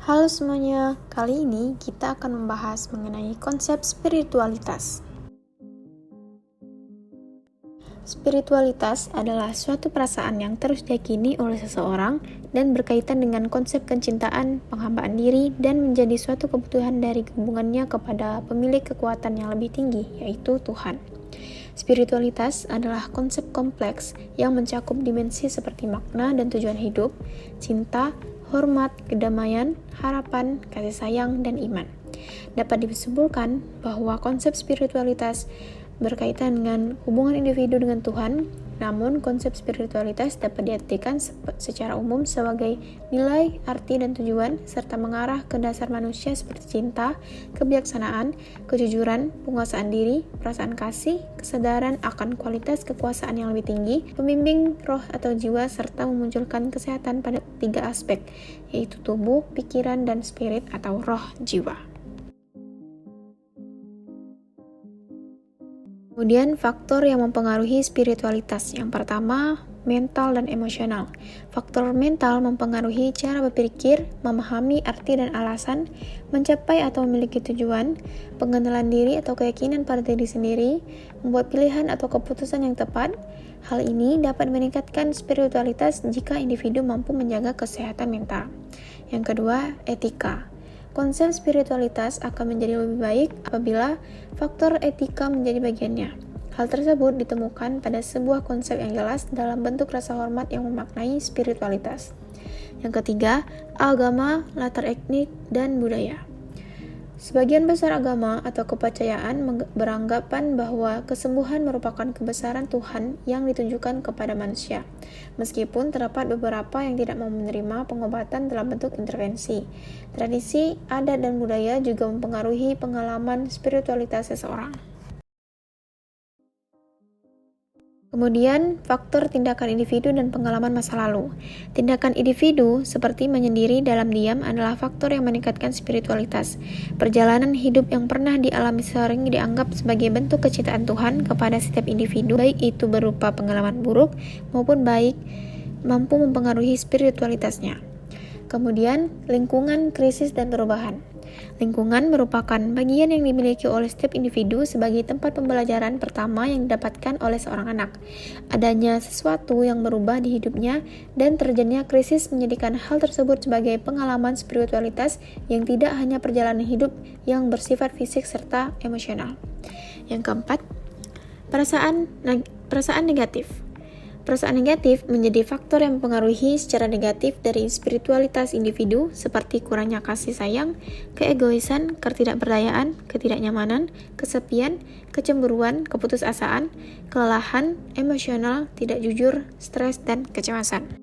Halo semuanya, kali ini kita akan membahas mengenai konsep spiritualitas. Spiritualitas adalah suatu perasaan yang terus diyakini oleh seseorang dan berkaitan dengan konsep kecintaan, penghambaan diri, dan menjadi suatu kebutuhan dari hubungannya kepada pemilik kekuatan yang lebih tinggi, yaitu Tuhan. Spiritualitas adalah konsep kompleks yang mencakup dimensi seperti makna dan tujuan hidup, cinta, hormat, kedamaian, harapan, kasih sayang, dan iman. Dapat disimpulkan bahwa konsep spiritualitas berkaitan dengan hubungan individu dengan Tuhan, namun konsep spiritualitas dapat diartikan secara umum sebagai nilai, arti, dan tujuan, serta mengarah ke dasar manusia seperti cinta, kebijaksanaan, kejujuran, penguasaan diri, perasaan kasih, kesadaran akan kualitas kekuasaan yang lebih tinggi, pembimbing roh atau jiwa, serta memunculkan kesehatan pada 3 aspek, yaitu tubuh, pikiran, dan spirit atau roh jiwa. Kemudian faktor yang mempengaruhi spiritualitas. Yang pertama, mental dan emosional. Faktor mental mempengaruhi cara berpikir, memahami arti dan alasan, mencapai atau memiliki tujuan, pengenalan diri atau keyakinan pada diri sendiri, membuat pilihan atau keputusan yang tepat. Hal ini dapat meningkatkan spiritualitas jika individu mampu menjaga kesehatan mental. Yang kedua, etika. Konsep spiritualitas akan menjadi lebih baik apabila faktor etika menjadi bagiannya. Hal tersebut ditemukan pada sebuah konsep yang jelas dalam bentuk rasa hormat yang memaknai spiritualitas. Yang ketiga, agama, latar etnik, dan budaya. Sebagian besar agama atau kepercayaan beranggapan bahwa kesembuhan merupakan kebesaran Tuhan yang ditujukan kepada manusia, meskipun terdapat beberapa yang tidak mau menerima pengobatan dalam bentuk intervensi. Tradisi, adat, dan budaya juga mempengaruhi pengalaman spiritualitas seseorang. Kemudian, faktor tindakan individu dan pengalaman masa lalu. Tindakan individu seperti menyendiri dalam diam adalah faktor yang meningkatkan spiritualitas. Perjalanan hidup yang pernah dialami sering dianggap sebagai bentuk kecintaan Tuhan kepada setiap individu, baik itu berupa pengalaman buruk maupun baik, mampu mempengaruhi spiritualitasnya. Kemudian, lingkungan, krisis, dan perubahan. Lingkungan merupakan bagian yang dimiliki oleh setiap individu sebagai tempat pembelajaran pertama yang didapatkan oleh seorang anak. Adanya sesuatu yang berubah di hidupnya dan terjadinya krisis menjadikan hal tersebut sebagai pengalaman spiritualitas yang tidak hanya perjalanan hidup yang bersifat fisik serta emosional. Yang keempat, perasaan negatif. Perasaan negatif menjadi faktor yang mempengaruhi secara negatif dari spiritualitas individu seperti kurangnya kasih sayang, keegoisan, ketidakberdayaan, ketidaknyamanan, kesepian, kecemburuan, keputusasaan, kelelahan, emosional, tidak jujur, stres, dan kecemasan.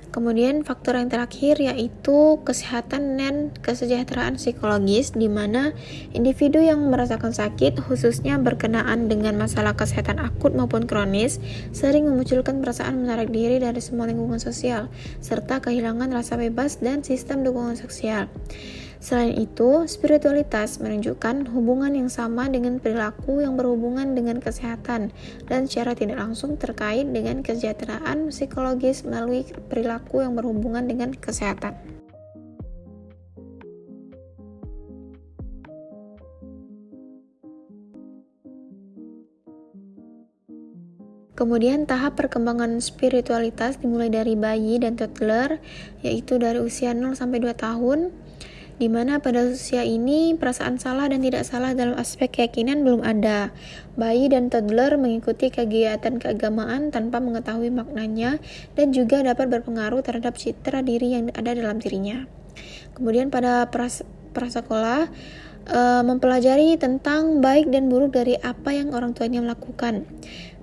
Kemudian faktor yang terakhir yaitu kesehatan dan kesejahteraan psikologis, di mana individu yang merasakan sakit, khususnya berkenaan dengan masalah kesehatan akut maupun kronis, sering memunculkan perasaan menarik diri dari semua lingkungan sosial, serta kehilangan rasa bebas dan sistem dukungan sosial. Selain itu, spiritualitas menunjukkan hubungan yang sama dengan perilaku yang berhubungan dengan kesehatan dan secara tidak langsung terkait dengan kesejahteraan psikologis melalui perilaku yang berhubungan dengan kesehatan. Kemudian tahap perkembangan spiritualitas dimulai dari bayi dan toddler, yaitu dari usia 0 sampai 2 tahun, di mana pada usia ini perasaan salah dan tidak salah dalam aspek keyakinan belum ada. Bayi dan toddler mengikuti kegiatan keagamaan tanpa mengetahui maknanya dan juga dapat berpengaruh terhadap citra diri yang ada dalam dirinya. Kemudian pada prasekolah mempelajari tentang baik dan buruk dari apa yang orang tuanya melakukan.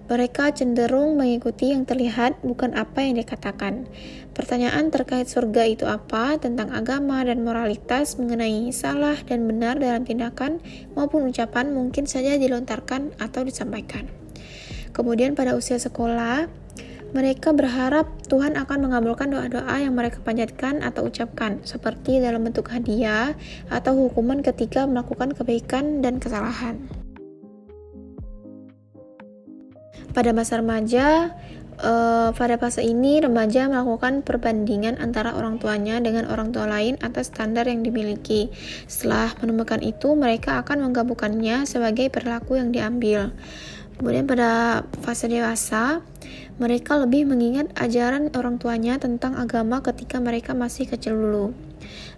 Mereka cenderung mengikuti yang terlihat, bukan apa yang dikatakan. Pertanyaan terkait surga itu apa, tentang agama dan moralitas, mengenai salah dan benar dalam tindakan maupun ucapan mungkin saja dilontarkan atau disampaikan. Kemudian pada usia sekolah, mereka berharap Tuhan akan mengabulkan doa-doa yang mereka panjatkan atau ucapkan, seperti dalam bentuk hadiah atau hukuman ketika melakukan kebaikan dan kesalahan. Pada masa remaja, Pada fase ini, remaja melakukan perbandingan antara orang tuanya dengan orang tua lain atas standar yang dimiliki. Setelah menemukan itu, mereka akan menggabungkannya sebagai perilaku yang diambil. Kemudian pada fase dewasa, mereka lebih mengingat ajaran orang tuanya tentang agama ketika mereka masih kecil dulu.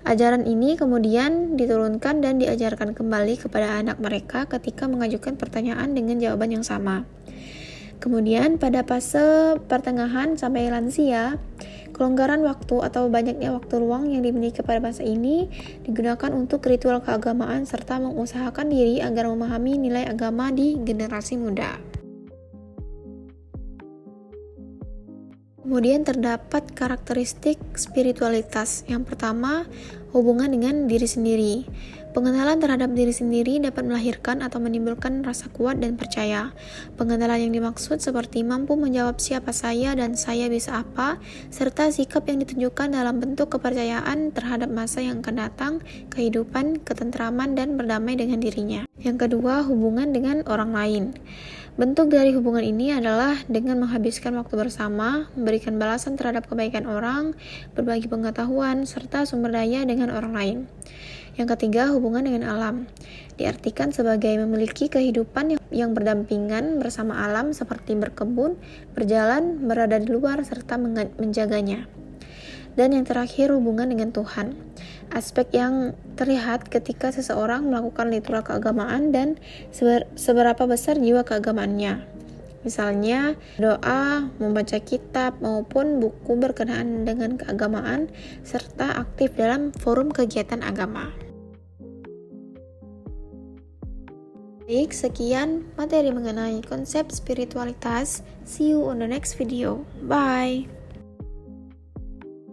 Ajaran ini kemudian diturunkan dan diajarkan kembali kepada anak mereka ketika mengajukan pertanyaan dengan jawaban yang sama. Kemudian pada fase pertengahan sampai lansia, kelonggaran waktu atau banyaknya waktu luang yang dimiliki pada masa ini digunakan untuk ritual keagamaan serta mengusahakan diri agar memahami nilai agama di generasi muda. Kemudian terdapat karakteristik spiritualitas. Yang pertama, hubungan dengan diri sendiri. Pengenalan terhadap diri sendiri dapat melahirkan atau menimbulkan rasa kuat dan percaya. Pengenalan yang dimaksud seperti mampu menjawab siapa saya dan saya bisa apa, serta sikap yang ditunjukkan dalam bentuk kepercayaan terhadap masa yang akan datang, kehidupan, ketentraman, dan berdamai dengan dirinya. Yang kedua, hubungan dengan orang lain. Bentuk dari hubungan ini adalah dengan menghabiskan waktu bersama, memberikan balasan terhadap kebaikan orang, berbagi pengetahuan, serta sumber daya dengan orang lain. Yang ketiga, hubungan dengan alam. Diartikan sebagai memiliki kehidupan yang berdampingan bersama alam seperti berkebun, berjalan, berada di luar, serta menjaganya. Dan yang terakhir, hubungan dengan Tuhan. Aspek yang terlihat ketika seseorang melakukan ritual keagamaan dan seberapa besar jiwa keagamaannya. Misalnya, doa, membaca kitab, maupun buku berkenaan dengan keagamaan, serta aktif dalam forum kegiatan agama. Baik, sekian materi mengenai konsep spiritualitas. See you on the next video. Bye!